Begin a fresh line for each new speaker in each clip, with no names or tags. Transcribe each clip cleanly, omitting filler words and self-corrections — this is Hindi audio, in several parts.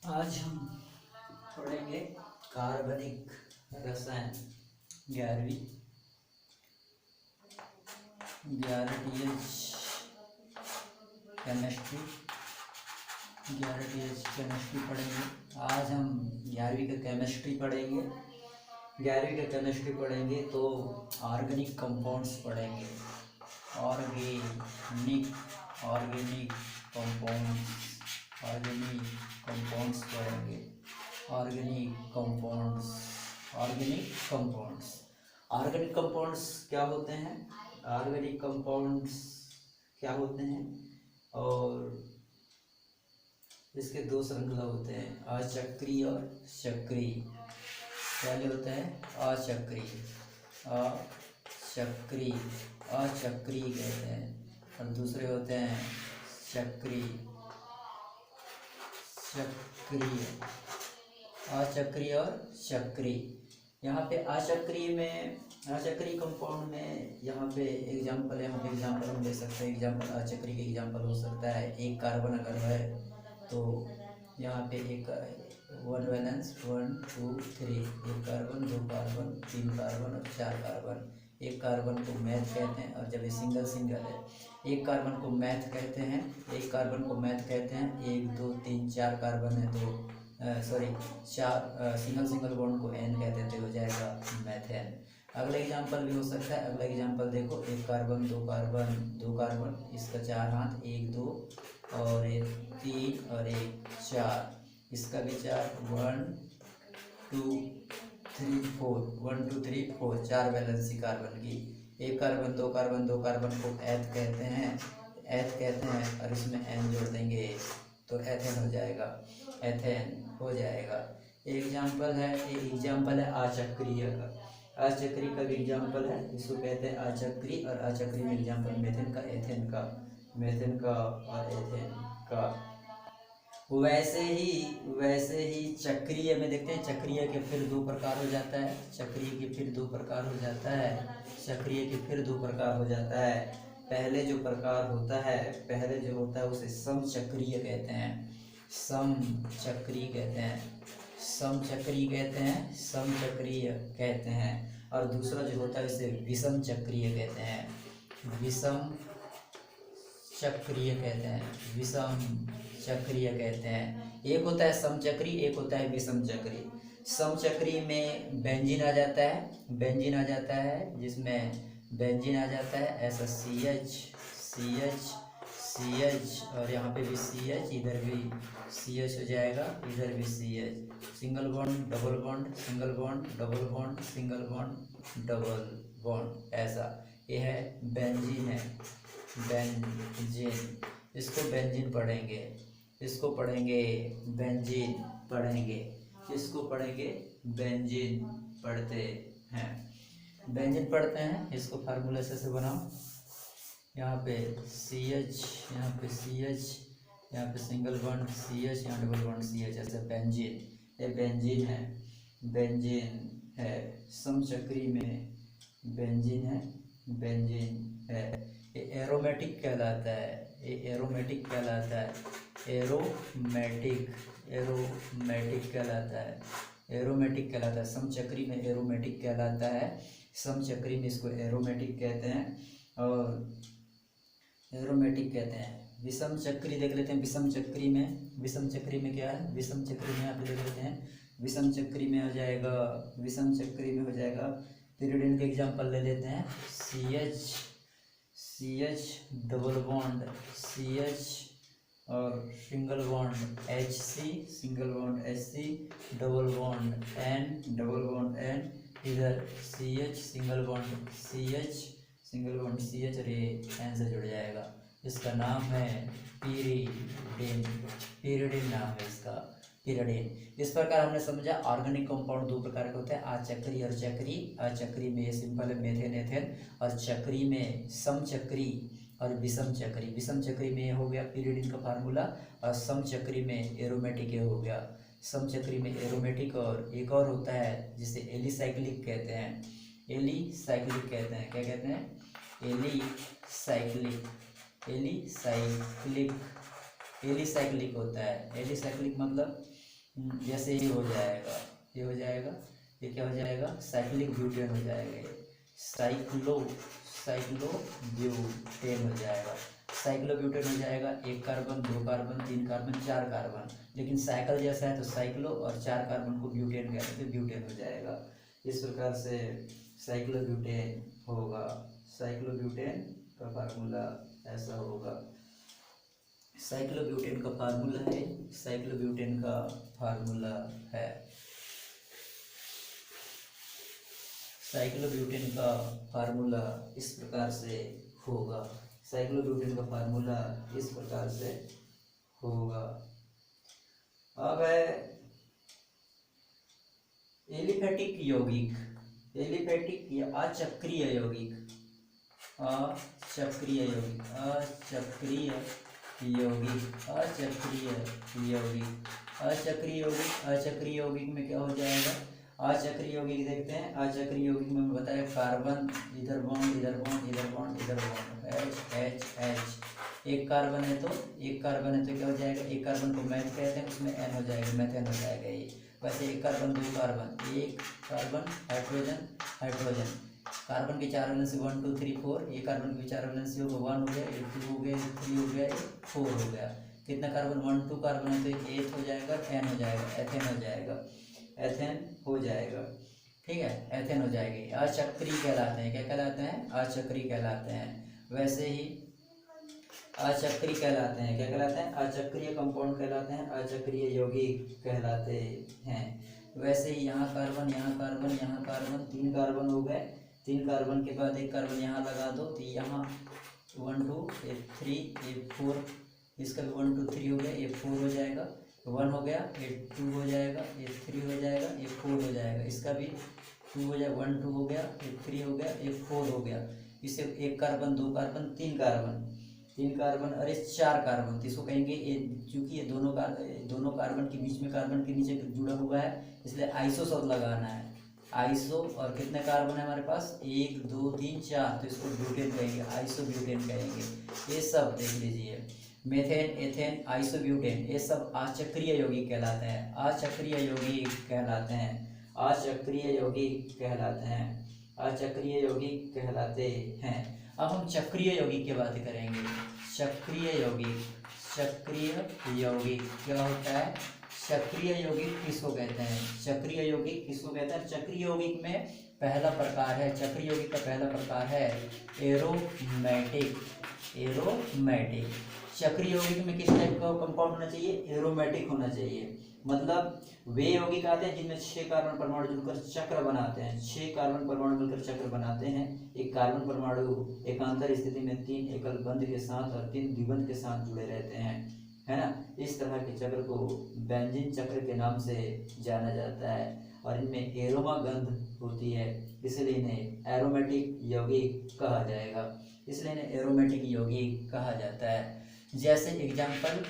आज हम पढ़ेंगे कार्बनिक रसायन 11वीं 11 टीएच केमिस्ट्री 11 टीएच केमिस्ट्री पढ़ेंगे। आज हम 11वीं का केमिस्ट्री पढ़ेंगे। 11वीं का केमिस्ट्री पढ़ेंगे तो ऑर्गेनिक कंपाउंड्स पढ़ेंगे। Organic organic compounds organic compounds पढ़ेंगे। Organic compounds organic compounds organic compounds क्या होते हैं? ऑर्गेनिक कंपाउंड्स क्या होते हैं? और इसके दो श्रृंखला होते हैं, अचक्रीय और चक्रीय। पहले होता है अचक्रीय अचक्रीय अचक्रीय कहते हैं, और दूसरे होते हैं चक्रीय चक्रीय अचक्रीय और चक्रीय। यहाँ पे अचक्रीय में अचक्रीय कंपाउंड में यहाँ पे एग्जाम्पल हम ले सकते हैं। एग्जाम्पल अचक्रीय के एग्जाम्पल हो सकता है, एक कार्बन अगर है तो यहाँ पे एक 1 वैलेंस 1 2 3, एक कार्बन, 2 कार्बन, 3 कार्बन और 4 कार्बन। एक कार्बन को मैथ कहते हैं, और जब ये सिंगल सिंगल है, एक कार्बन को मैथ कहते हैं, एक कार्बन को मैथ कहते हैं। 1 2 3 4 कार्बन है तो चार सिंगल सिंगल बॉन्ड को एन कहते हैं, तो हो जाएगा मैथेन। अगला एग्जांपल भी हो सकता है। अगला एग्जांपल देखो, एक कार्बन, 2 कार्बन, 2 कार्बन, इसका 4 हाथ, 1 2 और 1 3 और 1 4, इसका भी 4 1 2 3 4 1 2 3 4, 4 वैलेंसी कार्बन की। एक कार्बन, 2 कार्बन, 2 कार्बन को एथ कहते हैं और इसमें एन जोड़ देंगे तो एथेन हो जाएगा, एथेन हो जाएगा। एग्जाम्पल है अचक्रीय का। अचक्रीय का भी एग्जाम्पल है, इसको कहते हैं अचक्रीय, और अचक्रीय में एग्जाम्पल मेथेन का, मेथेन का और एथेन का। वैसे ही चक्रीय में देखते हैं, चक्रीय के फिर दो प्रकार हो जाता है। चक्रीय के फिर दो प्रकार हो जाता है। पहले जो प्रकार होता है, उसे समचक्रीय कहते हैं। समचक्रीय कहते हैं। और दूसरा जो होता है उसे विषम चक्रीय कहते हैं। विषम चक्रीय कहते हैं। एक होता है समचक्री, एक होता है विषम चक्री। समचक्री में बेंजीन आ जाता है, जिसमें बेंजीन आ जाता है ऐसा CH और यहाँ पे भी CH, इधर भी CH हो जाएगा, इधर भी CH। Single bond double bond, single bond double bond, single bond double bond, ऐसा ये है बेंजीन इसको बेंजीन पढ़ेंगे, बेंजीन पढ़ते हैं। इसको फार्मूला से बनाओ, यहाँ पे CH, यहाँ पे CH, यहाँ पे सिंगल बॉन्ड CH, यहाँ डबल बॉन्ड CH, ऐसे बेंजीन। ये बेंजीन है। समचक्री में बेंजीन है। ये एरोमेटिक कहलाता है। समचक्री में एरोमेटिक कहलाता है। समचक्री में इसको एरोमेटिक कहते हैं और विषम चक्री देख लेते हैं। विषम चक्री में क्या है? विषम चक्री में आप देख लेते हैं। विषम चक्री में हो जाएगा पिरिडिन के एग्जाम्पल ले लेते हैं। CH डबल बॉन्ड CH और single bond HC, double bond N, इधर CH सिंगल बॉन्ड CH और ये N से जुड़ जाएगा। इसका नाम है पीरिडिन नाम है इसका, पीरिडिन। इस प्रकार हमने समझा ऑर्गेनिक कंपाउंड दो प्रकार के होते हैं, अचक्री और चक्री। अचक्री में सिंपल है मेथेन एथेन, और चक्री में समचक्री और विषम चक्री में हो गया पीरिडिन का फार्मूला, और समचक्री में एरोमेटिक हो गया। समचक्री में एरोमेटिक, और एक और होता है जिसे एलिसाइक्लिक कहते हैं। क्या कहते हैं? एलिसाइक्लिक होता है। एलिसाइक्लिक मतलब जैसे ये हो जाएगा, ये हो जाएगा, ये क्या हो जाएगा, साइक्लिक ब्यूटेन हो जाएगा, ये साइक्लोब्यूटेन हो जाएगा। साइक्लोब्यूटेन हो जाएगा, 1 कार्बन 2 कार्बन 3 कार्बन 4 कार्बन, लेकिन साइकिल जैसा है तो साइक्लो और 4 कार्बन को ब्यूटेन कहते हैं, तो ब्यूटेन हो जाएगा। इस प्रकार से साइक्लोब्यूटेन होगा। साइक्लोब्यूटेन का फार्मूला ऐसा होगा। साइक्लोब्यूटेन का फार्मूला है, साइक्लोब्यूटेन का फार्मूला है, साइक्लोब्यूटेन का फार्मूला इस प्रकार से होगा। साइक्लोब्यूटेन का फार्मूला इस प्रकार से होगा। अब है एलिफेटिक यौगिक, एलिफेटिक या अचक्रीय यौगिक, अचक्रीय यौगिक, अचक्रीय यौगिक, अचक्रीय यौगिक, अचक्रीय यौगिक, अचक्रीय यौगिक में क्या हो जाएगा, अचक्रीय यौगिक देखते हैं। अचक्रीय यौगिक में बताया कार्बन इधर बॉन्ड इधर बॉन्ड इधर बॉन्ड इधर बॉन्ड, एच एच एच। एक कार्बन है तो क्या हो जाएगा, एक कार्बन को मैथ कहते हैं, उसमें एन हो जाएगा, मैथेन हो जाएगा ये। वैसे एक कार्बन 2 कार्बन, एक कार्बन हाइड्रोजन हाइड्रोजन, कार्बन के 4 वैलेंसी 1 2 3 4, एक कार्बन के 4 वैलेंसी होगा 1 हो गया, 2 हो गया, 3 हो गया, 4 हो गया। कितना कार्बन 1 2 कार्बन है तो एथ हो जाएगा, एन हो जाएगा, एथेन हो जाएगा, एथेन हो जाएगा, ठीक है, एथेन हो जाएगी। अचक्रीय कहलाते हैं, क्या कहलाते हैं, अचक्रीय कहलाते हैं। वैसे ही अचक्रीय कहलाते हैं, क्या कहलाते हैं, अचक्रीय कंपाउंड कहलाते हैं, अचक्रीय यौगिक कहलाते हैं। वैसे ही यहाँ कार्बन यहाँ कार्बन यहाँ कार्बन, 3 कार्बन हो गए, 3 कार्बन के बाद एक कार्बन यहाँ लगा दो तो यहाँ 1 2 ये 3 ये 4, इसका भी 1 2 3 हो गया, ये 4 हो जाएगा, 1 हो गया, ये 2 हो जाएगा, ये 3 हो जाएगा, ये 4 हो जाएगा, इसका भी 2 हो जाएगा, 1 2 हो गया, ये 3 हो गया, ये 4 हो गया। इससे 1 कार्बन 2 कार्बन 3 कार्बन, 3 कार्बन, अरे 4 कार्बन, तो इसको कहेंगे चूंकि ये दोनों कार्बन के बीच में कार्बन के नीचे जुड़ा हुआ है, इसलिए आइसो शब्द लगाना है, आइसो। और कितने कार्बन है हमारे पास, 1 2 3 4, तो इसको ब्यूटेन कहेंगे, आइसो ब्यूटेन कहेंगे। ये सब देख लीजिए, मेथेन एथेन आइसोब्यूटेन, ये सब अचक्रीय यौगिक कहलाते हैं, अचक्रीय यौगिक कहलाते हैं, अचक्रीय यौगिक कहलाते हैं, अचक्रीय यौगिक कहलाते हैं। अब हम चक्रीय यौगिक की बात करेंगे। चक्रीय यौगिक, चक्रीय यौगिक क्या होता है, चक्रीय यौगिक किसको कहते हैं, चक्रीय यौगिक किसको कहते हैं। चक्रीय यौगिक में पहला प्रकार है, चक्रीय यौगिक का पहला प्रकार है एरोमेटिक, एरोमेटिक। चक्रीय यौगिक में किस टाइप का कंपाउंड होना चाहिए, एरोमेटिक होना चाहिए। मतलब वे यौगिक आते हैं जिनमें 6 कार्बन परमाणु जुड़कर चक्र बनाते हैं, 6 कार्बन परमाणु मिलकर चक्र बनाते हैं। एक कार्बन परमाणु एकांतर स्थिति में 3 एकल बंध के साथ और 3 द्विबंध के साथ जुड़े रहते हैं, है ना। इस तरह के चक्र को बेंजीन चक्र के नाम से जाना जाता है और इनमें एरोमा गंध होती है, इसलिए इन्हें एरोमेटिक यौगिक कहा जाएगा, इसलिए इन्हें एरोमेटिक यौगिक कहा जाता है। जैसे एग्जाम्पल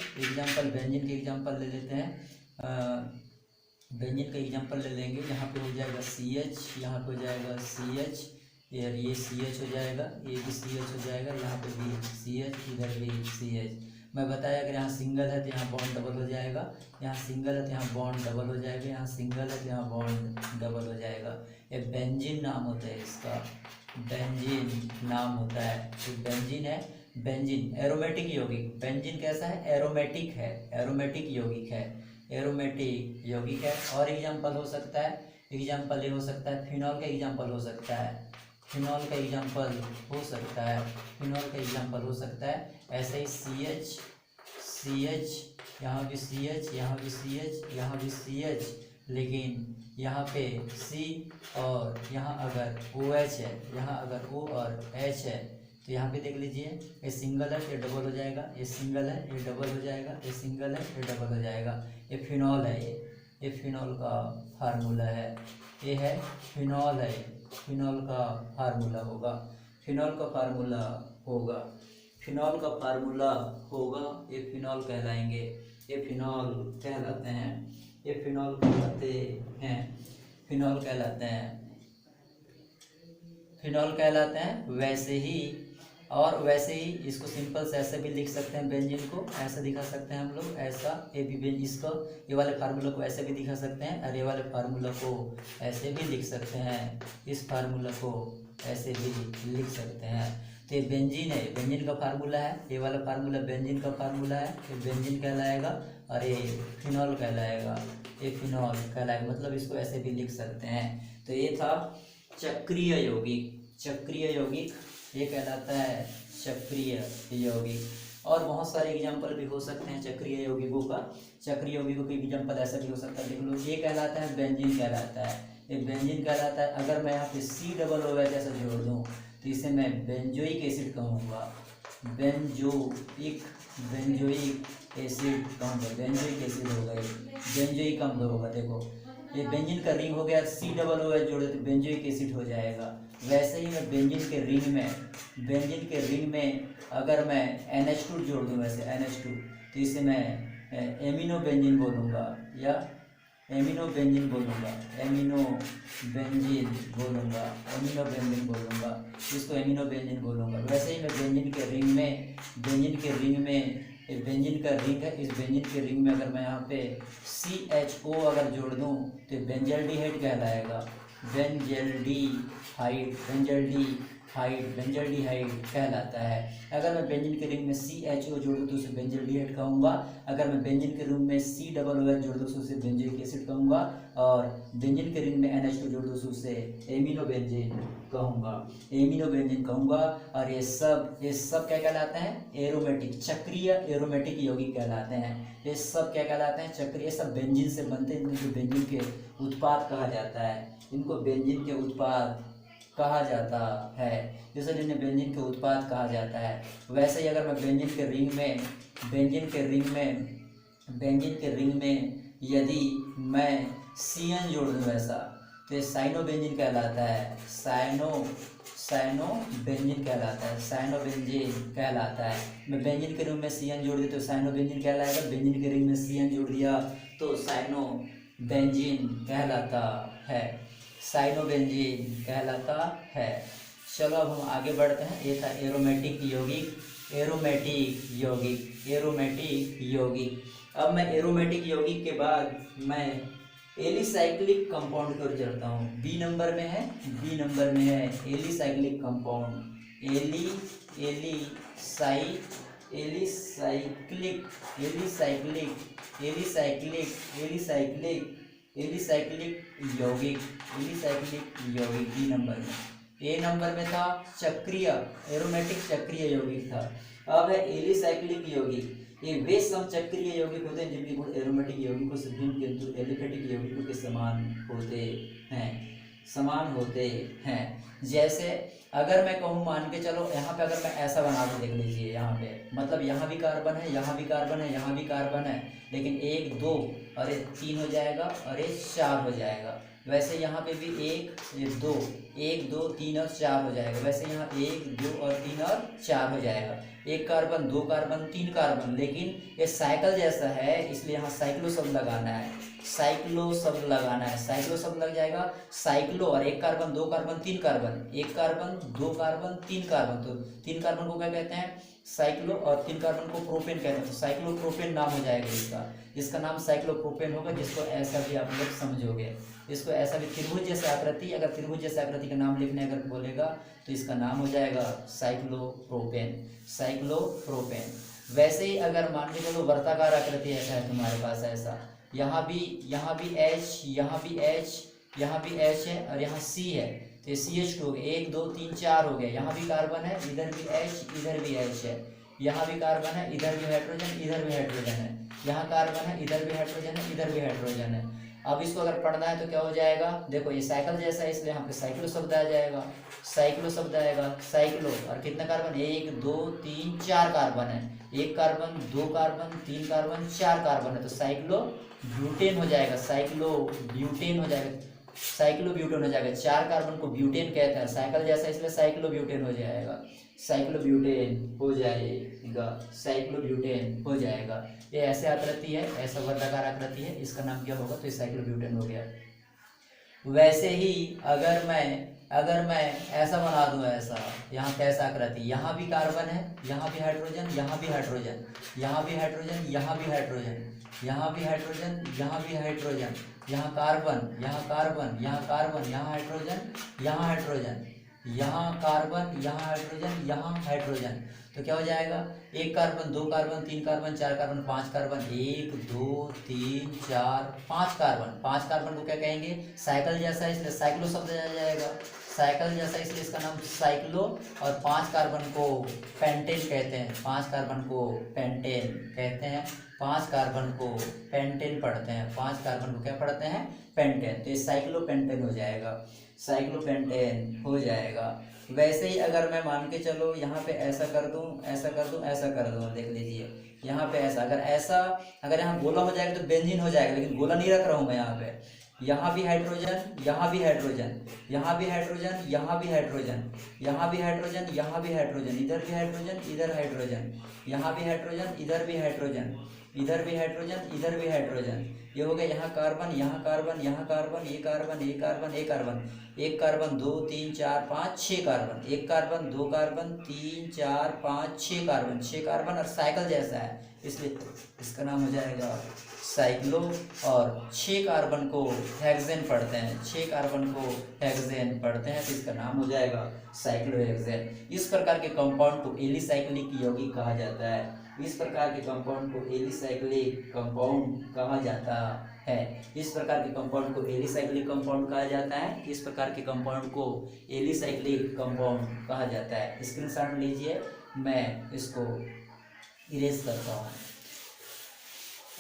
बेंजीन के एग्जाम्पल ले लेते हैं, बेंजीन का एग्जाम्पल ले लेंगे। यहाँ पे हो जाएगा CH, यहाँ पे हो जाएगा CH, ये CH हो जाएगा, ये भी CH हो जाएगा, यहाँ पे भी CH, इधर भी CH। मैं बताया अगर यहाँ सिंगल है तो यहाँ बॉन्ड डबल हो जाएगा, यहाँ सिंगल है तो यहाँ बॉन्ड डबल हो जाएगा, यहाँ सिंगल है तो यहाँ बॉन्ड डबल हो जाएगा। ये बेंजीन नाम होता है इसका, बेंजीन नाम होता है, तो बेंजीन है, बेंजीन एरोमेटिक यौगिक। बेंजीन कैसा है, एरोमेटिक है, एरोमेटिक यौगिक है, एरोमेटिक यौगिक है। और एग्जाम्पल हो सकता है, एग्जाम्पल ये हो सकता है फिनॉल का एग्जाम्पल हो सकता है, फिनॉल का एग्जाम्पल हो सकता है, फिनॉल का एग्जाम्पल हो सकता है। ऐसे ही CH, यहाँ भी CH, यहाँ भी CH, यहाँ भी CH, लेकिन यहाँ पे C और यहाँ अगर OH है, यहाँ अगर O और H है तो यहाँ पे देख लीजिए, ये सिंगल है ये डबल हो जाएगा, ये सिंगल है ये डबल हो जाएगा, ये सिंगल है ये डबल हो जाएगा। ये फिनॉल है, ये फिनॉल का फार्मूला है, ये है फिनॉल है, फिनॉल का फार्मूला होगा, फिनॉल का फार्मूला होगा, फिनॉल का फार्मूला होगा, ये फिनॉल कहलाएंगे, ये फिनॉल कहलाते हैं, ये फिनॉल कहलाते हैं, फिनॉल कहलाते हैं, फिनॉल कहलाते हैं। वैसे ही और वैसे ही इसको सिंपल से ऐसे भी लिख सकते हैं, बेंजीन को ऐसा दिखा सकते हैं हम लोग, ऐसा ए बी बेंजीन, इसको ये वाले फार्मूला को ऐसे भी दिखा सकते हैं और ये वाले फार्मूला को ऐसे भी लिख सकते हैं, इस फार्मूला को ऐसे भी लिख सकते हैं। तो ये बेंजीन है, बेंजीन का फार्मूला है, ये वाला फार्मूला बेंजीन का फार्मूला है, ये बेंजीन कहलाएगा और ये फिनॉल कहलाएगा, ये फिनॉल कहलाएगा, मतलब इसको ऐसे भी लिख सकते हैं। तो ये था चक्रीय यौगिक, चक्रीय यौगिक ये कहलाता है चक्रीय यौगिक। और बहुत सारे एग्जाम्पल भी हो सकते हैं चक्रीय यौगिकों का, चक्रीय यौगिकों के एग्जाम्पल ऐसा भी हो सकता है, देख लो ये कहलाता है बेंजीन कहलाता है, ये बेंजीन कहलाता है। अगर मैं यहाँ पे COOH ऐसा जोड़ दूँ तो इसे मैं बेंजोइक एसिड कहूँगा, बेंजोइक एसिड कहूँगा, बेंजोइक एसिड होगा, ये बेंजोइक अम्ल होगा। देखो ये बेंजीन का रिंग हो गया, COOH जोड़े तो बेंजोइक एसिड हो जाएगा। वैसे ही मैं बेंजीन के रिंग में अगर मैं NH2 जोड़ दूँ, वैसे NH2, तो इसे मैं एमिनो बेंजीन बोलूँगा या एमिनो बेंजीन बोलूँगा, इसको एमिनो बेंजीन बोलूँगा। वैसे ही मैं बेंजीन के रिंग में बेंजीन का रिंग है, इस बेंजीन के रिंग में अगर मैं यहाँ पे CHO अगर जोड़ दूँ तो बेंजल्डिहाइड कहलाएगा, बेंजल्डिहाइड कहलाता है। अगर मैं बेंजीन के रिंग में CHO जोड़ दूँ तो उसे बेंजल्डिहाइड कहूँगा। अगर मैं बेंजीन के रिंग में COOH जोड़ दूँ तो उसे बेंजोइक एसिड कहूँगा। और बेंजीन के रिंग में NH2 जोड़ दूँ तो उसे एमिनो बेंजीन कहूँगा। और ये सब क्या कहलाते हैं? एरोमेटिक, चक्रीय एरोमेटिक यौगिक कहलाते हैं। ये सब क्या कहलाते हैं? चक्रीय। सब बेंजीन से बनते हैं, इनको बेंजीन के उत्पाद कहा जाता है, इनको बेंजीन के उत्पाद कहा जाता है, इसलिए इन्हें बेंजीन के उत्पाद कहा जाता है। वैसे ही अगर मैं बेंजीन के रिंग में यदि मैं CN जोड़ दूँ वैसा, तो ये साइनो बेंजीन कहलाता है, साइनो बेंजीन कहलाता है। मैं बेंजीन के रिंग में CN जोड़ दिया तो साइनो बेंजीन कहलाएगा, बेंजीन के रिंग में CN जोड़ दिया तो साइनो बेंजीन कहलाता है, चलो अब हम आगे बढ़ते हैं। ये था एरोमेटिक यौगिक। अब मैं एरोमेटिक यौगिक के बाद मैं एलिसाइक्लिक कंपाउंड की ओर चलता हूँ। बी नंबर में है एलिसाइक्लिक कंपाउंड, एलिसाइक्लिक यौगिक बी नंबर में। ए नंबर में था एरोमेटिक चक्रीय यौगिक था। अब है एलिसाइक्लिक यौगिक। ये वे सम चक्रीय यौगिक होते हैं जिनके गुण एरोमेटिक यौगिकों से भिन्न किंतु एलिफेटिक यौगिकों के समान होते हैं। जैसे अगर मैं कहूँ, मान के चलो यहाँ पे अगर मैं ऐसा बना दूँ, देख लीजिए यहाँ पे, मतलब यहाँ भी कार्बन है, यहाँ भी कार्बन है, यहाँ भी कार्बन है, लेकिन 1 2 और 3 हो जाएगा और 4 हो जाएगा। वैसे यहाँ पे भी 1 2 3 और 4 हो जाएगा। वैसे यहाँ 1 2 और 3 और 4 हो जाएगा। 1 कार्बन 2 कार्बन 3 कार्बन, लेकिन ये साइकिल जैसा है, इसलिए यहाँ साइक्लो शब्द लगाना है, साइक्लो शब्द लग जाएगा। साइक्लो और 1 carbon 2 carbon 3 carbon, 1 carbon 2 carbon 3 carbon, तो 3 कार्बन को क्या कहते हैं? साइक्लो, और 3 कार्बन को प्रोपेन कहते हैं, तो साइक्लोप्रोपेन नाम हो जाएगा इसका नाम साइक्लोप्रोपेन होगा। जिसको ऐसा भी आप लोग समझोगे, इसको ऐसा भी त्रिभुज जैसे आकृति, अगर त्रिभुज जैसे आकृति का नाम लिखने अगर बोलेगा तो इसका नाम हो जाएगा साइक्लोप्रोपेन। वैसे ही अगर मान के चलो वर्ताकार आकृति ऐसा है तुम्हारे पास, ऐसा यहाँ भी H, यहाँ भी H है और यहाँ C है, तो CH2 हो गया। 1 2 3 4 हो गया। यहाँ भी कार्बन है, इधर भी H, इधर भी H है। यहाँ भी कार्बन है, इधर भी हाइड्रोजन, इधर भी हाइड्रोजन है। यहाँ कार्बन है, इधर भी हाइड्रोजन है, इधर भी हाइड्रोजन है। अब इसको अगर पढ़ना है तो क्या हो जाएगा? देखो ये साइकिल जैसा है, इसलिए यहाँ पे साइक्लो शब्द आ जाएगा, साइक्लो। और कितना कार्बन? 1 2 3 4 कार्बन है। 1 कार्बन 2 कार्बन 3 कार्बन 4 कार्बन है, तो साइक्लो ब्यूटेन हो जाएगा, साइक्लोब्यूटेन हो जाएगा। 4 कार्बन को ब्यूटेन कहते हैं, साइकिल जैसा, इसलिए साइक्लोब्यूटेन हो जाएगा, साइक्लोब्यूटेन हो जाएगा। ये ऐसे आकृति है, ऐसा वर्गाकार आकृति है, इसका नाम क्या होगा? तो ये साइक्लोब्यूटेन हो गया। वैसे ही अगर मैं अगर मैं ऐसा बना दूं, ऐसा यहाँ कैसा आकृति, यहाँ भी कार्बन है, यहाँ भी हाइड्रोजन, यहाँ भी हाइड्रोजन, यहाँ भी हाइड्रोजन, यहाँ भी हाइड्रोजन, यहाँ भी हाइड्रोजन, यहाँ भी हाइड्रोजन, यहाँ कार्बन, यहाँ कार्बन, यहाँ कार्बन, यहाँ हाइड्रोजन, यहाँ हाइड्रोजन, यहाँ कार्बन, यहाँ हाइड्रोजन, यहाँ हाइड्रोजन। तो क्या हो जाएगा, एक कार्बन, दो कार्बन, तीन कार्बन, चार कार्बन, पांच कार्बन, एक दो तीन चार पांच कार्बन। पांच कार्बन को क्या कहेंगे, साइकिल जैसा, इसलिए साइक्लो शब्द आ जाएगा, साइकिल जैसा, इसलिए इसका नाम साइक्लो। और पांच कार्बन को पेंटेन कहते हैं, पांच कार्बन को पेंटेन कहते हैं, पांच कार्बन को पेंटेन पढ़ते हैं, पांच कार्बन को क्या पढ़ते हैं, पेंटेन। तो ये साइक्लो पेंटेन हो जाएगा, साइक्लो पेंटेन हो जाएगा। वैसे ही अगर मैं मान के चलो यहाँ पे ऐसा कर दूँ, ऐसा कर दूँ, ऐसा कर दूँ, देख लीजिए यहाँ पे ऐसा, अगर यहाँ गोला हो जाएगा तो बेंजीन हो जाएगा, लेकिन गोला नहीं रख रहा हूँ मैं यहाँ पे। यहाँ भी हाइड्रोजन, यहाँ भी हाइड्रोजन, यहाँ भी हाइड्रोजन, यहाँ भी हाइड्रोजन, यहाँ भी हाइड्रोजन, यहाँ भी हाइड्रोजन, इधर भी हाइड्रोजन, इधर हाइड्रोजन, यहाँ भी हाइड्रोजन, इधर भी हाइड्रोजन, इधर भी हाइड्रोजन, इधर भी हाइड्रोजन। ये हो गया यहाँ कार्बन, यहाँ कार्बन, यहाँ कार्बन, ये कार्बन, ये कार्बन, एक कार्बन, एक कार्बन, दो तीन चार पाँच छः कार्बन, एक कार्बन, दो कार्बन, तीन चार पाँच छः कार्बन, छः कार्बन, और साइकिल जैसा है इसलिए इसका नाम हो जाएगा साइक्लो। और छः कार्बन को हेक्सेन पढ़ते हैं, छः कार्बन को हेक्सेन पढ़ते हैं, तो इसका नाम हो जाएगा साइक्लोहेक्सेन। इस प्रकार के कंपाउंड को एलिसाइक्लिक यौगिक कहा जाता है, इस प्रकार के कंपाउंड को एलिसाइक्लिक कंपाउंड कहा जाता है, इस प्रकार के कंपाउंड को एलिसाइक्लिक कंपाउंड कहा जाता है, इस प्रकार के कंपाउंड को एलिसाइक्लिक कंपाउंड कहा जाता है। स्क्रीनशॉट लीजिए, मैं इसको इरेज करता हूँ।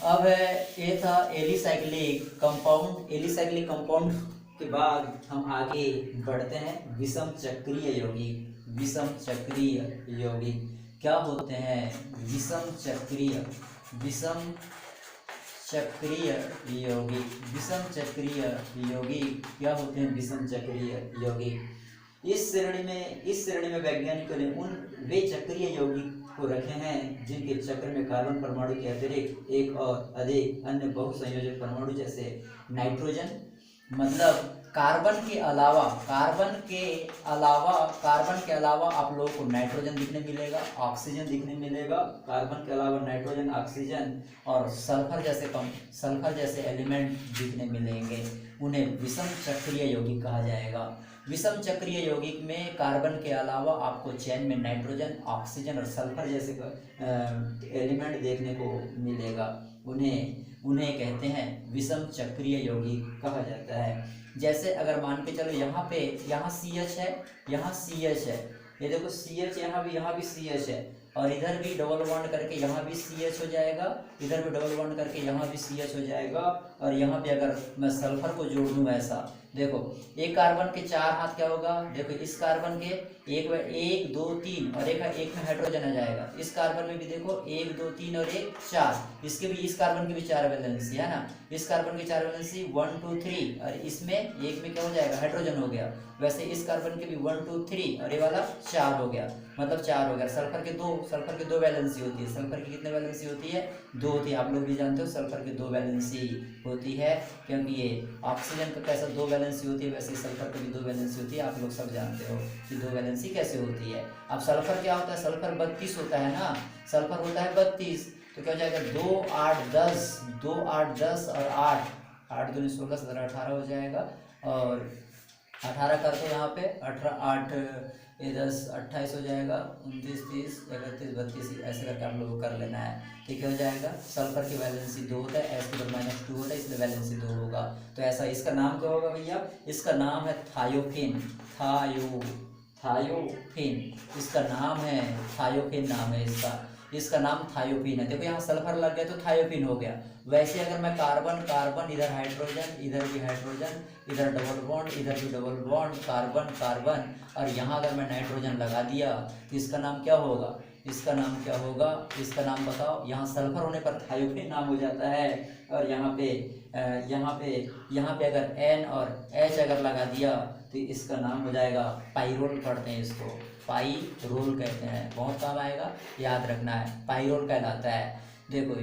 अब ये था एलिसाइक्लिक कंपाउंड। एलिसाइक्लिक कंपाउंड के बाद हम आगे बढ़ते हैं विषम चक्रीय यौगिक। विषम चक्रीय यौगिक क्या होते हैं, विषम चक्रीय यौगिक, विषम चक्रीय यौगिक क्या होते हैं, विषम चक्रीय यौगिक। इस श्रेणी में वैज्ञानिकों ने उन वे चक्रीय यौगिक को रखे हैं जिनके चक्र में कार्बन परमाणु के अतिरिक्त एक और अधिक अन्य बहुसंयोजक परमाणु जैसे नाइट्रोजन, मतलब कार्बन के अलावा आप लोगों को नाइट्रोजन दिखने मिलेगा, ऑक्सीजन दिखने मिलेगा, कार्बन के अलावा नाइट्रोजन, ऑक्सीजन और सल्फर जैसे एलिमेंट दिखने मिलेंगे। उन्हें विषम चक्रीय यौगिक कहा जाएगा। विषम चक्रीय यौगिक में कार्बन के अलावा आपको चेन में नाइट्रोजन, ऑक्सीजन और सल्फर जैसे एलिमेंट देखने को मिलेगा। उन्हें कहते हैं विषम चक्रीय यौगिक कहा जाता है। जैसे अगर मान के चलो यहाँ CH है, यहाँ CH है, ये देखो CH, यहाँ भी CH है, और इधर भी डबल बॉन्ड करके यहाँ भी CH हो जाएगा, इधर भी डबल बॉन्ड करके यहाँ भी CH हो जाएगा। और यहाँ पे अगर मैं सल्फर को जोड़ दूँ ऐसा, देखो एक कार्बन के चार हाथ क्या होगा, देखो इस कार्बन के एक दो तीन और एक में हाइड्रोजन आ जाएगा। इस कार्बन में भी देखो एक दो तीन और एक चार, इस कार्बन की भी चार वैलेंसी है ना, इस कार्बन की चार वैलेंसी 1 2 3, और इसमें एक में क्या हो जाएगा, हाइड्रोजन हो गया। वैसे इस कार्बन के भी 1 2 3 और ये वाला 4 हो गया, मतलब 4 हो गया। सल्फर के दो वैलेंसी होती है। सल्फर की कितने वैलेंसी होती है, 2 होती है। आप लोग भी जानते हो सल्फर की 2 वैलेंसी होती है, क्योंकि ये ऑक्सीजन का कैसा 2 वैलेंसी होती है, वैसे सल्फर की भी 2 वैलेंसी होती है। आप लोग सब जानते हो कि 2 वैलेंसी कैसे होती है। अब सल्फर क्या होता है, सल्फर 32 होता है ना, सल्फर होता है 32, तो क्या हो जाएगा 2 8 10 और 8 दूनी 16 17 18 हो जाएगा। और 18 कर दो यहाँ पे, 18 8 10 28 हो जाएगा, 29 30 31 32, ऐसे करके आप लोगों को कर लेना है। ठीक हो जाएगा। सल्फर की वैलेंसी 2 होता है, S2 -2 होता है, इसलिए वैलेंसी 2 होगा। तो ऐसा इसका नाम क्या होगा भैया, इसका नाम है थायोफिन। थायोफिन इसका नाम है, थायोफिन नाम है इसका नाम थायोफिन है। देखो यहाँ सल्फर लग गया तो थायोफिन हो गया। वैसे अगर मैं कार्बन इधर हाइड्रोजन, इधर भी हाइड्रोजन, इधर डबल बॉन्ड, इधर भी डबल बॉन्ड, कार्बन, और यहाँ अगर मैं नाइट्रोजन लगा दिया तो इसका नाम क्या होगा, इसका नाम बताओ। यहाँ सल्फर होने पर थायोफिन नाम हो जाता है। और यहाँ पे अगर N और H अगर लगा दिया तो इसका नाम हो जाएगा पाइरोल, पढ़ते हैं इसको, पाइरोल कहते हैं, बहुत काम आएगा, याद रखना है, पाइरोल कहलाता है। देखो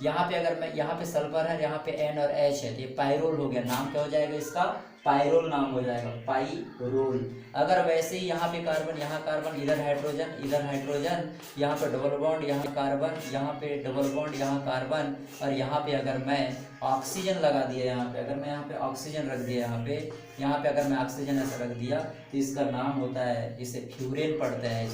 यहाँ पे अगर मैं, यहाँ पे सल्फर है, यहाँ पे N और H है, तो ये पाइरोल हो गया। नाम क्या हो जाएगा इसका, पायरोल नाम हो जाएगा, पाइरोल। अगर वैसे ही यहाँ पे कार्बन, यहाँ कार्बन, इधर हाइड्रोजन, इधर हाइड्रोजन, यहाँ पे डबल बॉन्ड, यहाँ कार्बन, यहाँ पे डबल बॉन्ड, यहाँ कार्बन, और यहाँ पे अगर मैं ऑक्सीजन लगा दिया, यहाँ पे अगर मैं यहाँ पे ऑक्सीजन रख दिया, यहाँ पे अगर मैं ऑक्सीजन ऐसा रख दिया, तो इसका नाम होता है, इसे फ्यूरेन पढ़ते हैं,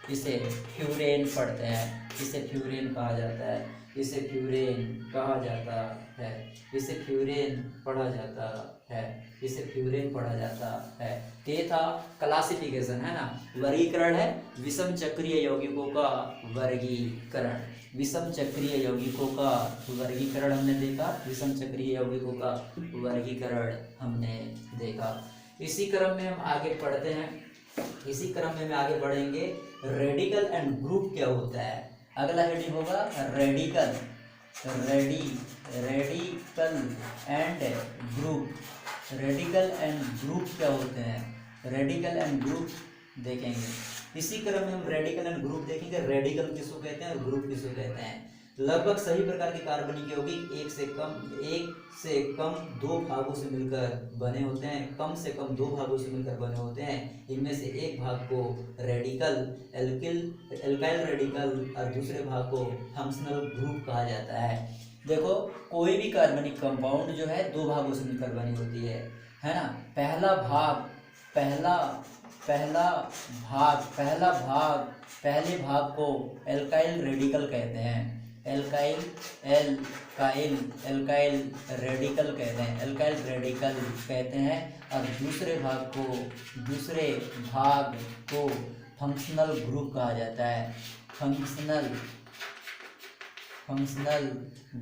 इसे फ्यूरेन पढ़ते हैं, इसे फ्यूरेन कहा जाता है, इसे फ्यूरेन कहा जाता है, इसे फ्यूरेन पढ़ा जाता है, इसे फ्यूरेन पढ़ा जाता है। ये था क्लासिफिकेशन, है ना। वर्गीकरण है विषम चक्रीय यौगिकों का वर्गीकरण, विषम चक्रीय यौगिकों का वर्गीकरण हमने देखा, विषम चक्रीय यौगिकों का वर्गीकरण हमने देखा। इसी क्रम में हम आगे पढ़ते हैं, इसी क्रम में आगे बढ़ेंगे। रेडिकल एंड ग्रुप क्या होता है, अगला हेडिंग होगा radical, radical and group. Radical and group क्या होते हैं, रेडिकल एंड ग्रुप देखेंगे। इसी क्रम में हम रेडिकल एंड ग्रुप देखेंगे, रेडिकल किसको कहते हैं और ग्रुप किसको कहते हैं। लगभग सभी प्रकार के कार्बनिक यौगिक एक से कम दो भागों से मिलकर बने होते हैं, कम से कम दो भागों से मिलकर बने होते हैं। इनमें से एक भाग को रेडिकल, एल्काइल रेडिकल, और दूसरे भाग को फंक्शनल ग्रुप कहा जाता है। देखो, कोई भी कार्बनिक कंपाउंड जो है दो भागों से मिलकर बनी होती है ना। पहले भाग को एल्काइल रेडिकल कहते हैं, एल्काइल रेडिकल कहते हैं, एल्काइल रेडिकल कहते हैं। और दूसरे भाग को फंक्शनल ग्रुप कहा जाता है, फंक्शनल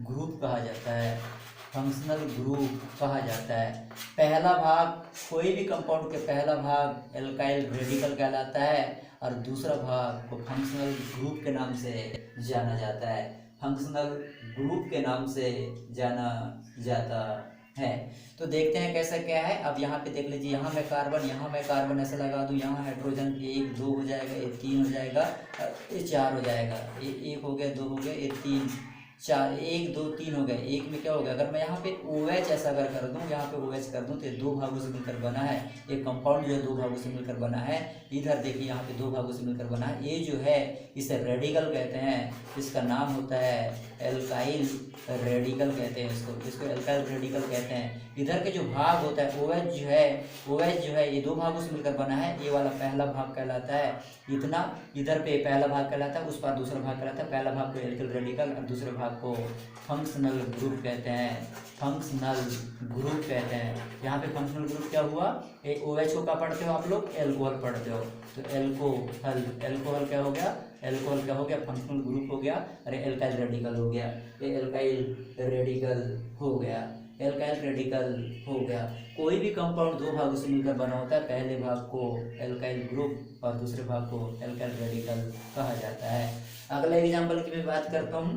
ग्रुप कहा जाता है, फंक्शनल ग्रुप कहा जाता है। पहला भाग, कोई भी कंपाउंड के पहला भाग एल्काइल रेडिकल कहलाता है और दूसरा भाग को फंक्शनल ग्रुप के नाम से जाना जाता है, फंक्शनल ग्रुप के नाम से जाना जाता है। तो देखते हैं कैसा क्या है। अब यहाँ पे देख लीजिए, यहाँ मैं कार्बन ऐसे लगा दूँ, यहाँ हाइड्रोजन 1 2 हो जाएगा, ये 3 हो जाएगा, ये 4 हो जाएगा, ये 1 हो गया, 2 हो गया, ये 3 4, 1 2 3 हो गए। एक में क्या हो गया, अगर मैं यहाँ पे OH ऐसा अगर कर दूँ, यहाँ पे OH कर दूँ, तो ये दो भागों से मिलकर बना है, ये कंपाउंड जो है दो भागों से मिलकर बना है। इधर देखिए, यहाँ पे दो भागों से मिलकर बना है, ये जो है इसे रेडिकल कहते हैं, इसका नाम होता है एल्काइल रेडिकल कहते हैं, इसको एल्काइल रेडिकल कहते हैं। इधर के जो भाग होता है OH जो है ये दो भागों से मिलकर बना है, ये वाला पहला भाग कहलाता है, इतना इधर पे पहला भाग कहलाता है, उस पर दूसरा भाग कहलाता है। पहला भाग को एल्काइल रेडिकल और दूसरे भाग को फंक्शनल ग्रुप कहते हैं, फंक्शनल ग्रुप कहते हैं। यहाँ पे फंक्शनल ग्रुप क्या हुआ, OH को क्या पढ़ते हो आप लोग, एल्कोहल पढ़ते हो, तो एल्कोहल क्या हो गया, एल्कोहल क्या हो गया, फंक्शनल ग्रुप हो गया। अरे एल्काइल रेडिकल हो गया, ये एल्काइल रेडिकल हो गया, एल्काइल रेडिकल हो गया। कोई भी कंपाउंड दो भागों से मिलकर बना होता है, पहले भाग को एल्काइल ग्रुप और दूसरे भाग को एल्काइल रेडिकल कहा जाता है। अगले एग्जाम्पल की मैं बात करता हूँ,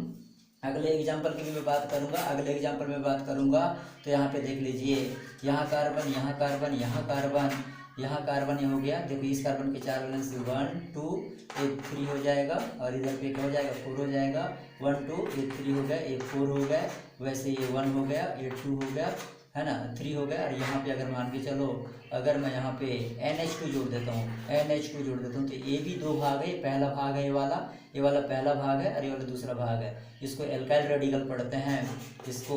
अगले एग्जाम्पल की भी मैं बात करूंगा, अगले एग्जाम्पल में बात करूंगा। तो यहाँ पे देख लीजिए, यहाँ कार्बन, यहाँ कार्बन, यहाँ कार्बन, यहाँ कार्बन ये हो गया। देखो, इस कार्बन के 4 वैलेंस 1 2 ये 3 हो जाएगा, और इधर पे क्या हो जाएगा, 4 हो जाएगा। 1 2 ये 3 हो गया, ये 4 हो गया, वैसे ये 1 हो गया, ये 2 हो गया, है ना, 3 हो गया। और यहाँ पे अगर मान के चलो, अगर मैं यहाँ पे NH2 जोड़ देता हूँ, NH2 जोड़ देता हूँ, तो ये भी दो भाग है, ये पहला भाग है, ये वाला पहला भाग है, और ये वाला दूसरा भाग है। इसको एल्काइल रेडिकल पढ़ते हैं, इसको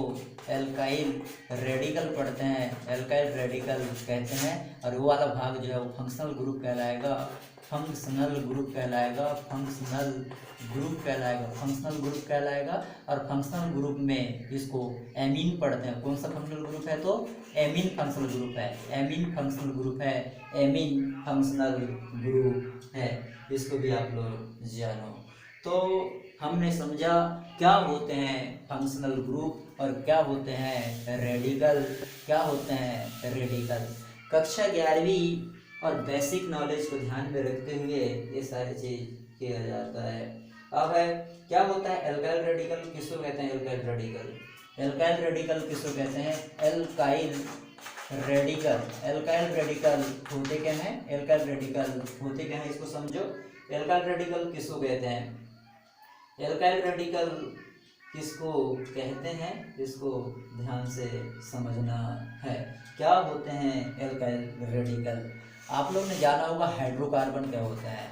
एल्काइल रेडिकल पढ़ते हैं, एल्काइल रेडिकल कहते हैं। और वो वाला भाग जो है वो फंक्शनल ग्रुप कहलाएगा, फंक्शनल ग्रुप कहलाएगा, फंक्शनल ग्रुप कहलाएगा, फंक्शनल ग्रुप कहलाएगा। और फंक्शनल ग्रुप में इसको एमीन पढ़ते हैं। कौन सा फंक्शनल ग्रुप है, तो एमीन फंक्शनल ग्रुप है, एमीन फंक्शनल ग्रुप है, एमीन फंक्शनल ग्रुप है, इसको भी आप लोग जानो। तो हमने समझा क्या होते हैं फंक्शनल ग्रुप और क्या होते हैं रेडिकल, क्या होते हैं रेडिकल। कक्षा 11वीं और बेसिक नॉलेज को ध्यान में रखते हुए ये सारी चीज किया जाता है। अब है क्या होता है एल्काइल रेडिकल, किसको कहते हैं एल्काइल रेडिकल, एल्काइल रेडिकल किसको कहते हैं, एल्काइल रेडिकल। एल्काइल रेडिकल होते क्या हैं, एल्काइल रेडिकल होते क्या हैं, इसको समझो। एल्काइल रेडिकल किसको कहते हैं, एल्काइल रेडिकल किसको कहते हैं, इसको ध्यान से समझना है। क्या होते हैं एल्काइल रेडिकल? आप लोग ने जाना होगा हाइड्रोकार्बन क्या होता है,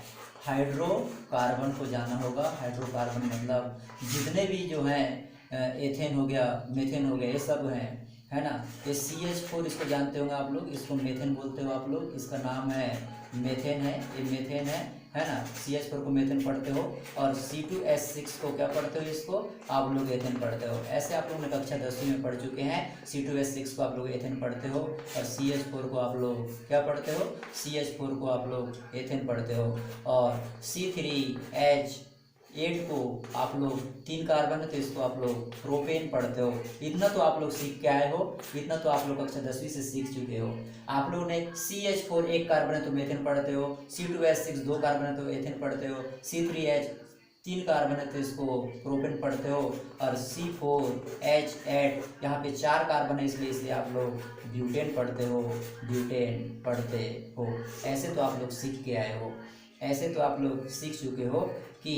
हाइड्रोकार्बन को जाना होगा। हाइड्रोकार्बन मतलब जितने भी जो हैं एथेन हो गया, मीथेन हो गया, ये सब हैं, है ना। ये CH4 इसको जानते होंगे आप लोग, इसको मीथेन बोलते हो आप लोग, इसका नाम है मीथेन है, ये मीथेन है ना। CH4 को मीथेन पढ़ते हो और C2H6 को क्या पढ़ते हो, इसको आप लोग एथेन पढ़ते हो। ऐसे आप लोग ने कक्षा 10वीं में पढ़ चुके हैं। C2H6 को आप लोग एथेन पढ़ते हो और CH4 को आप लोग क्या पढ़ते हो, CH4 को आप लोग एथेन पढ़ते हो। और C3H8 को आप लोग 3 कार्बन है तो इसको आप लोग प्रोपेन पढ़ते हो। इतना तो आप लोग सीख के आए हो, इतना तो आप लोग कक्षा 10वीं से सीख चुके हो। आप लोगों ने CH4 एक कार्बन है तो मीथेन पढ़ते हो, C2H6 2 कार्बन है तो एथेन पढ़ते हो, C3H 3 कार्बन है तो इसको प्रोपेन पढ़ते हो, और C4H8 यहाँ पे 4 कार्बन है इसलिए आप लोग ब्यूटेन पढ़ते हो, ब्यूटेन पढ़ते हो। ऐसे तो आप लोग सीख के आए हो, ऐसे तो आप लोग सीख चुके हो कि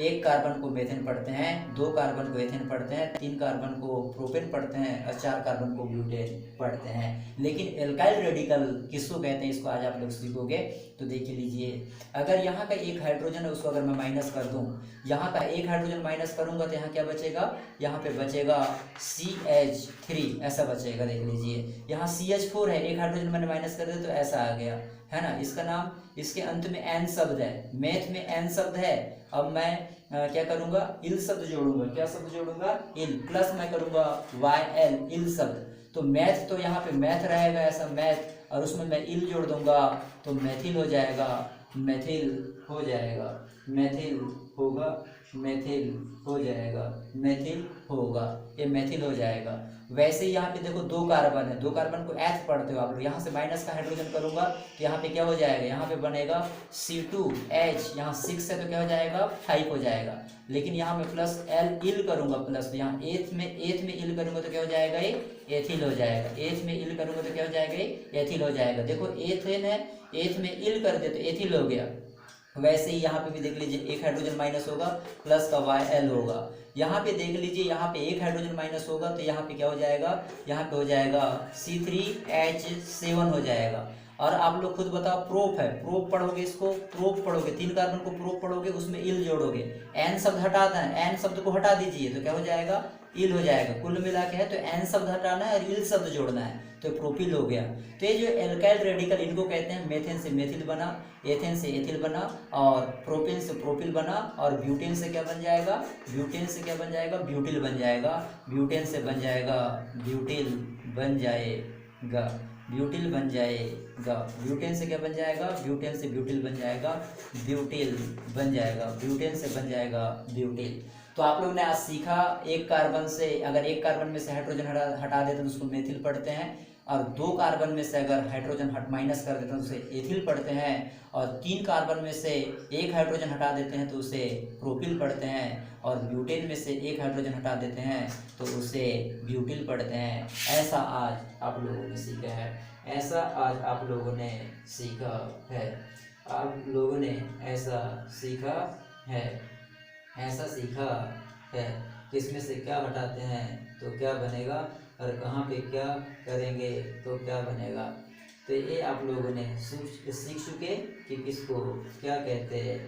1 कार्बन को मीथेन पढ़ते हैं, 2 कार्बन को एथेन पढ़ते हैं, 3 कार्बन को प्रोपेन पढ़ते हैं और 4 कार्बन को ब्यूटेन पढ़ते हैं। लेकिन एल्काइल रेडिकल किसको कहते हैं, इसको आज आप लोग सीखोगे। तो देख लीजिए, अगर यहाँ का एक हाइड्रोजन है उसको अगर मैं माइनस कर दूँ, यहाँ का एक हाइड्रोजन माइनस करूँगा तो यहाँ क्या बचेगा, यहाँ पे बचेगा CH3 ऐसा बचेगा। देख लीजिए यहाँ CH4 है, एक हाइड्रोजन मैंने माइनस कर दिया तो ऐसा आ गया, है ना। इसका नाम, इसके अंत में N शब्द है, मैथ में N शब्द है। अब मैं क्या करूंगा, इल शब्द जोड़ूंगा। क्या शब्द जोड़ूंगा, इल, प्लस मैं करूंगा YL, इल शब्द। तो मैथ, तो यहाँ पे मैथ रहेगा ऐसा मैथ, और उसमें मैं इल जोड़ दूंगा तो मैथिल हो जाएगा, मैथिल हो जाएगा, मैथिल होगा, मैथिल हो जाएगा, मैथिल होगा, ये मैथिल हो जाएगा। वैसे ही यहाँ पे देखो 2 कार्बन है, 2 कार्बन को एथ पढ़ते हो आप लोग। यहाँ से माइनस का हाइड्रोजन करूंगा तो यहाँ पे क्या हो जाएगा, यहाँ पे बनेगा C2H, यहाँ 6 है तो क्या हो जाएगा, 5 हो जाएगा। लेकिन यहाँ में प्लस L इल करूंगा प्लस, तो यहाँ एथ में इल करूंगा तो क्या हो जाएगा, ये एथिल हो जाएगा। एथ में इल करूंगा तो क्या हो जाएगा, ये एथिल हो जाएगा। देखो एथेन है, एथ में इल कर दे तो एथिल हो गया। वैसे ही यहाँ पे भी देख लीजिए, एक हाइड्रोजन माइनस होगा प्लस का YL होगा। यहाँ पे देख लीजिए, यहाँ पे एक हाइड्रोजन माइनस होगा तो यहाँ पे क्या हो जाएगा, यहाँ पे हो जाएगा C3H7 हो जाएगा। और आप लोग खुद बताओ, प्रोप है, प्रोप पढ़ोगे, इसको प्रोप पढ़ोगे, 3 कार्बन को प्रोप पढ़ोगे, उसमें इल जोड़ोगे। एन शब्द हटाता है, एन शब्द को हटा दीजिए तो क्या हो जाएगा, इल हो जाएगा। कुल मिला के है तो एन शब्द हटाना है और इल शब्द जोड़ना है तो प्रोपिल हो गया। तो ये जो एल्काइल रेडिकल, इनको कहते हैं मेथेन से मेथिल बना, एथेन से एथिल बना, और प्रोपेन से प्रोपिल बना, और ब्यूटेन से क्या बन जाएगा, ब्यूटेन से क्या बन जाएगा, ब्यूटिल बन जाएगा, ब्यूटेन से बन जाएगा, ब्यूटिल बन जाएगा, ब्यूटिल बन जाएगा, ब्यूटेन से क्या बन जाएगा, ब्यूटेन से ब्यूटिल बन जाएगा, ब्यूटिल बन जाएगा, ब्यूटेन से बन जाएगा ब्यूटिल। तो आप लोग ने आज सीखा, एक कार्बन से अगर एक कार्बन में से हाइड्रोजन हटा देते हैं तो उसको मेथिल पढ़ते हैं, और 2 कार्बन में से अगर हाइड्रोजन माइनस कर देते हैं तो उसे एथिल पढ़ते हैं, और 3 कार्बन में से एक हाइड्रोजन हटा देते हैं तो उसे प्रोपिल पढ़ते हैं, और ब्यूटेन में से एक हाइड्रोजन हटा देते हैं तो उसे ब्यूटिल पढ़ते हैं। ऐसा आज आप लोगों ने सीखा है, ऐसा आज आप लोगों ने सीखा है, आप लोगों ने ऐसा सीखा है, ऐसा सीखा है। किसमें से क्या हटाते हैं तो क्या बनेगा, और कहाँ पे क्या करेंगे तो क्या बनेगा। तो ये आप लोगों ने सीख चुके कि किसको क्या कहते हैं।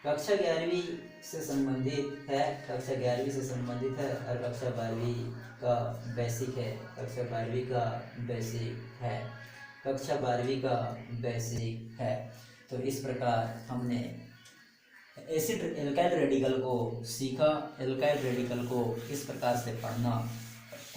कक्षा 11वीं से संबंधित है, कक्षा 11वीं से संबंधित है, और कक्षा 12वीं का बेसिक है, कक्षा 12वीं का बेसिक है, कक्षा 12वीं का बेसिक है। तो इस प्रकार हमने एसिड एल्काइल रेडिकल को सीखा। एल्काइल रेडिकल को इस प्रकार से पढ़ना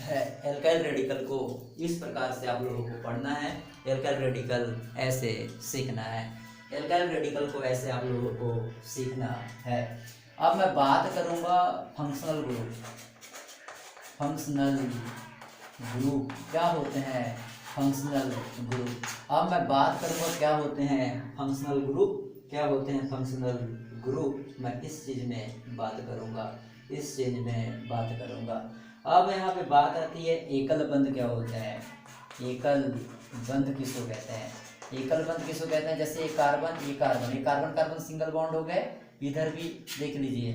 है, एल्काइल रेडिकल को इस प्रकार से आप लोगों को पढ़ना है, एल्काइल रेडिकल ऐसे सीखना है, एल्काइल रेडिकल को ऐसे आप लोगों को सीखना है। अब मैं बात करूंगा फंक्शनल ग्रुप। फंक्शनल ग्रुप क्या होते हैं, फंक्शनल ग्रुप। अब मैं बात करूंगा क्या होते हैं फंक्शनल ग्रुप, क्या होते हैं फंक्शनल ग्रुप। मैं इस चीज़ में बात करूंगा, इस चीज़ में बात करूंगा। अब यहाँ पे बात आती है एकल बंध क्या होता है, एकल बंध किसको कहते हैं, एकल बंध किसको कहते हैं। जैसे एक कार्बन, ये कार्बन, ये कार्बन कार्बन सिंगल बॉन्ड हो गए, इधर भी देख लीजिए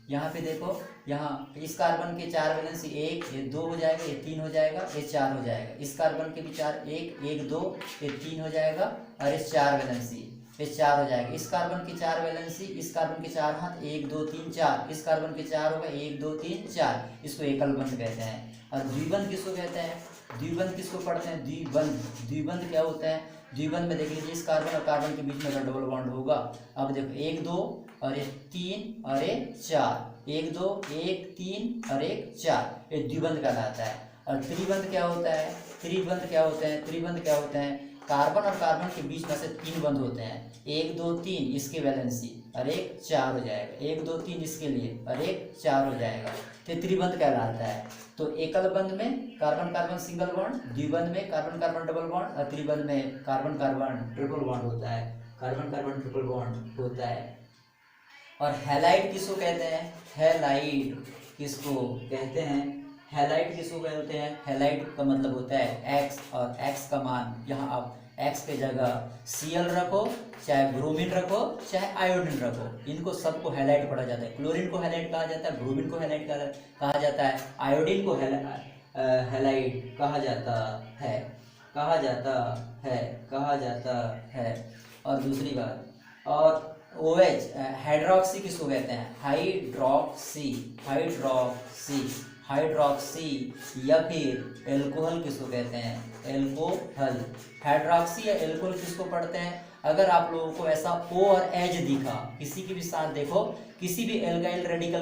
यहाँ पे देखो, यहाँ इस कार्बन के 4 वैलेंसी, 1 ये 2 हो जाएगा, ये 3 हो जाएगा, ये 4 हो जाएगा। इस कार्बन के भी 4, 1 1 2 ये 3 हो जाएगा और ये 4 वैलेंसी, ये 4 हो जाएगा। इस कार्बन की 4 वैलेंसी, इस कार्बन के 4 हाथ, 1 2 3 4, इस कार्बन के 4 होगा, 1 2 3 4, इसको एकल बंध कहते हैं। और द्विबंध किसको कहते हैं? द्विबंध किसको पढ़ते हैं? द्विबंध। द्विबंध क्या होता है? द्विबंध में देख लीजिए, इस कार्बन और कार्बन के बीच में अगर डबल बॉन्ड होगा, अब देखो 1 2 और ये 3 और ये 4, 1 2 1 3 और 1 4, ये द्विबंध कहलाता है। और त्रिबंध क्या होता है? त्रिबंध क्या होते हैं? त्रिबंध क्या होते हैं? कार्बन और कार्बन के बीच में से 3 बंध होते हैं, 1 2 3 इसके वैलेंसी और 1 4 हो जाएगा, 1 2 3 इसके लिए और 1 4 हो जाएगा, तो त्रिबंध कहलाता है। तो एकल बंध में कार्बन कार्बन सिंगल बॉन्ड, द्विबंध में कार्बन कार्बन डबल बॉन्ड और त्रिबंध में कार्बन कार्बन ट्रिपल बॉन्ड होता है, कार्बन कार्बन ट्रिपल बॉन्ड होता है। और हैलाइड किसको कहते हैं? हैलाइड किसको कहते हैं? हैलाइड किसको कहते हैं? हैलाइड का मतलब होता है एक्स, और एक्स का मान यहाँ आप एक्स के जगह Cl रखो, चाहे ब्रोमीन रखो, चाहे आयोडीन रखो, इनको सबको हैलाइड पढ़ा जाता है। क्लोरीन को हैलाइड कहा जाता है, ब्रोमीन को हैलाइड कहा जाता है, आयोडीन को हैलाइड कहा जाता है, कहा जाता है, कहा जाता है। और दूसरी बात, और OH हाइड्रोक्सी किसको कहते हैं? हाइड्रोक्सी, हाइड्रोक्सी, हाइड्रोक्सी या फिर एल्कोहल किसको कहते हैं? एल्कोहल। हाइड्रोक्सी या एल्कोहल किसको पढ़ते हैं? अगर आप लोगों को ऐसा O और H दिखा किसी के भी साथ, देखो किसी भी एल्काइल रेडिकल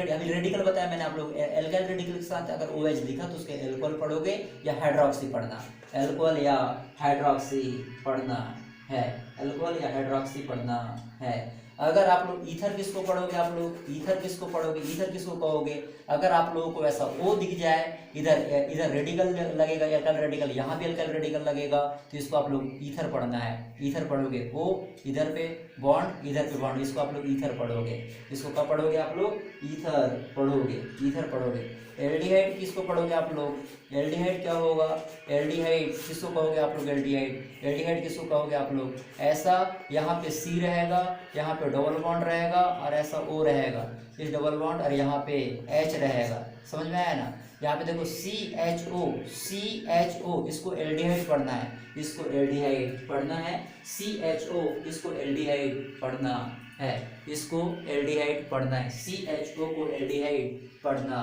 अभी रेडिकल बताया मैंने आप लोग, एल्काइल रेडिकल के साथ अगर OH दिखा तो उसके एल्कोहल पढ़ोगे या हाइड्रोक्सी पढ़ना, एल्कोहल या हाइड्रोक्सी पढ़ना है, एल्कोहल या हाइड्रोक्सी पढ़ना है। अगर आप लोग ईथर किसको पढ़ोगे? आप लोग ईथर किसको पढ़ोगे? ईथर किसको कहोगे? अगर आप लोगों को ऐसा O दिख जाए, इधर रेडिकल लगेगा एल्काइल रेडिकल, यहाँ भी एल्काइल रेडिकल लगेगा, तो इसको आप लोग ईथर पढ़ना है। ईथर पढ़ोगे, O इधर पे बॉन्ड, इधर पे बॉन्ड, इसको आप लोग ईथर पढ़ोगे। इसको कब पढ़ोगे आप लोग? ईथर पढ़ोगे, ईथर पढ़ोगे। एल्डिहाइड किसको पढ़ोगे आप लोग? एल्डिहाइड क्या होगा? एल्डिहाइड किसको कहोगे आप लोग? एल्डिहाइड, एल्डिहाइड किसको कहोगे आप लोग? ऐसा यहाँ पे C रहेगा, यहाँ पे डबल बॉन्ड रहेगा और ऐसा O रहेगा, इस डबल बॉन्ड, और यहाँ पे H रहेगा। समझ में आया ना? यहाँ पे देखो CHO, CHO इसको एल्डिहाइड पढ़ना है, इसको एल्डिहाइड पढ़ना है। CHO इसको एल्डिहाइड पढ़ना है, इसको एल्डिहाइड पढ़ना है। CHO को एल्डिहाइड पढ़ना है,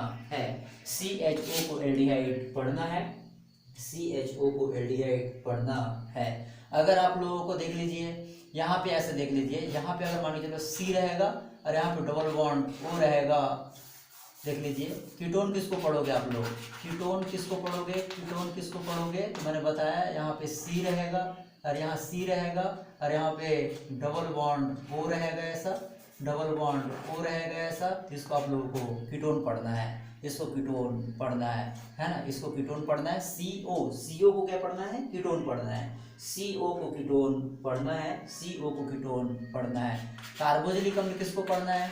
CHO को एल्डिहाइड पढ़ना है, CHO को एल्डिहाइड पढ़ना है। अगर आप लोगों को देख लीजिए, यहाँ पे ऐसे देख लीजिए, यहाँ पे अगर मान लीजिए C रहेगा और यहाँ पे डबल बॉन्ड O रहेगा, देख लीजिए। कीटोन किसको पढ़ोगे आप लोग? कीटोन किसको पढ़ोगे? कीटोन किसको पढ़ोगे? तो मैंने बताया यहाँ पे C रहेगा और यहाँ C रहेगा और यहाँ पे डबल बॉन्ड O रहेगा, ऐसा डबल बॉन्ड O रहेगा ऐसा, इसको आप लोगों को कीटोन पढ़ना है, इसको कीटोन पढ़ना है ना, इसको कीटोन पढ़ना है। CO, CO को क्या पढ़ना है? कीटोन पढ़ना है, CO को कीटोन पढ़ना है, CO को कीटोन पढ़ना है। कार्बोक्सिलिक अम्ल किसको पढ़ना है?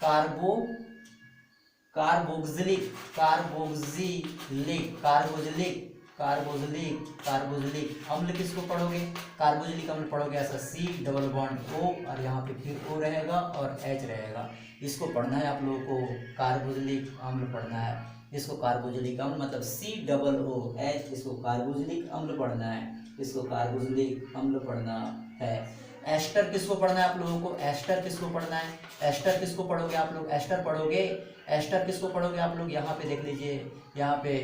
Carboxylic, carboxylic, carboxylic, carboxylic, carboxylic अम्ल किसको पढ़ोगे? कार्बोक्सिलिक अम्ल पढ़ोगे ऐसा C डबल बॉन्ड O और यहाँ पे फिर O रहेगा और H रहेगा, इसको पढ़ना है आप लोगों को। कार्बोक्सिलिक अम्ल पढ़ना है, इसको कार्बोक्सिलिक अम्ल मतलब COOH, इसको कार्बोक्सिलिक अम्ल पढ़ना है, इसको कार्बोक्सिलिक अम्ल पढ़ना है। एस्टर किसको पढ़ना है आप लोगों को? एस्टर किसको पढ़ना है? एस्टर किसको पढ़ोगे आप लोग? एस्टर पढ़ोगे, एस्टर किसको पढ़ोगे आप लोग? यहाँ पे देख लीजिए, यहाँ पे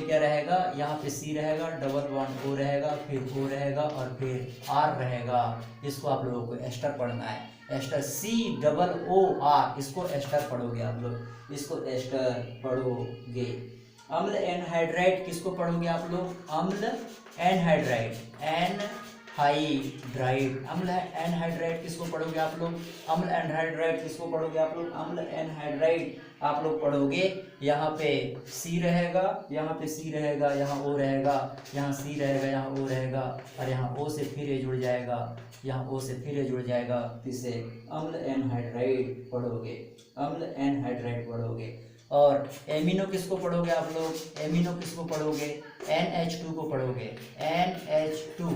क्या रहेगा? यहाँ पे C रहेगा, डबल बॉन्ड O रहेगा, फिर O रहेगा और फिर R रहेगा, इसको आप लोगों को एस्टर पढ़ना है। एस्टर COOR, इसको एस्टर पढ़ोगे आप लोग, इसको एस्टर पढ़ोगे। अम्ल एनहाइड्राइड किसको पढ़ोगे आप लोग? अम्ल एनहाइड्राइड, एनहाइड्राइड, अम्ल एनहाइड्राइड किसको पढ़ोगे आप लोग? अम्ल एनहाइड्राइड किसको पढ़ोगे आप लोग? अम्ल एनहाइड्राइड आप लोग पढ़ोगे। यहाँ पे C रहेगा, यहाँ पे C रहेगा, यहाँ O रहेगा, यहाँ C रहेगा, यहाँ O रहेगा और यहाँ O से फिर ये जुड़ जाएगा, यहाँ O से फिर ये जुड़ जाएगा, इसे अम्ल एनहाइड्राइड पढ़ोगे, अम्ल एनहाइड्राइड पढ़ोगे। और एमिनो किसको पढ़ोगे आप लोग? एमिनो किसको पढ़ोगे? NH2 को पढ़ोगे, NH2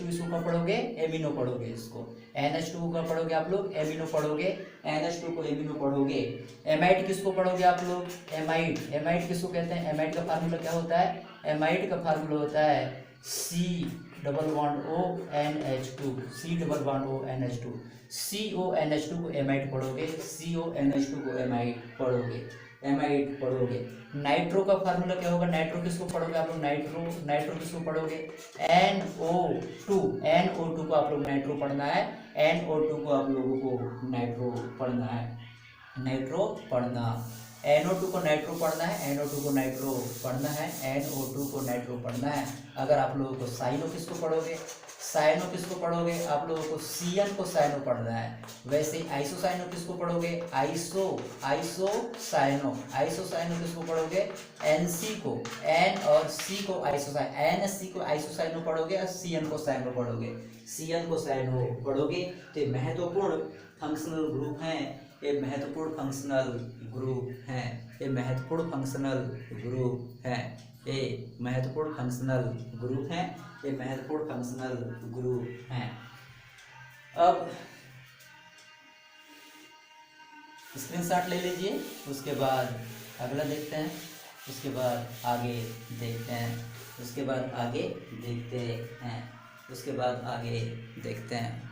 इसको कब पढ़ोगे? एमिनो पढ़ोगे इसको, NH2 का पढ़ोगे आप लोग एमिनो पढ़ोगे, NH2 को एमिनो पढ़ोगे। एमाइड किसको पढ़ोगे आप लोग? एमाइड। एमाइड किसको कहते हैं? एमाइड का फार्मूला क्या होता है? एमाइड का फार्मूला होता है C++ONH2, C++ONH2, CONH2 को एमाइड पढ़ोगे, CONH2 को एमाइड पढ़ोगे, एमाइड पढ़ोगे। नाइट्रो का फार्मूला क्या होगा? नाइट्रो किसको पढ़ोगे आप लोग? नाइट्रो किसको पढ़ोगे? NO2, NO2 को आप लोग नाइट्रो पढ़ना है, NO2 को आप लोगों को नाइट्रो पढ़ना है, नाइट्रो पढ़ना। NO2 को नाइट्रो पढ़ना है, NO2 को नाइट्रो पढ़ना है, NO2 को नाइट्रो पढ़ना है। अगर आप लोगों को साइनो किसको पढ़ोगे? साइनो किसको पढ़ोगे? आप लोगों को CN को साइनो पढ़ना है। वैसे ही आइसोसाइनो किसको पढ़ोगे? आइसोसाइनो, आइसोसाइनो किसको पढ़ोगे? NC को, N और C को आइसोसाइनो, NC को आइसोसाइनो पढ़ोगे और CN को साइनो पढ़ोगे, CN को साइनो पढ़ोगे। तो महत्वपूर्ण फंक्शनल ग्रुप हैं, ये महत्वपूर्ण फंक्शनल ग्रुप हैं, ये महत्वपूर्ण फंक्शनल ग्रुप हैं, ये महत्वपूर्ण फंक्शनल ग्रुप हैं, ये महत्वपूर्ण फंक्शनल ग्रुप हैं। अब स्क्रीनशॉट ले लीजिए, उसके बाद अगला देखते हैं, उसके बाद आगे देखते हैं, उसके बाद आगे देखते हैं, उसके बाद आगे देखते हैं।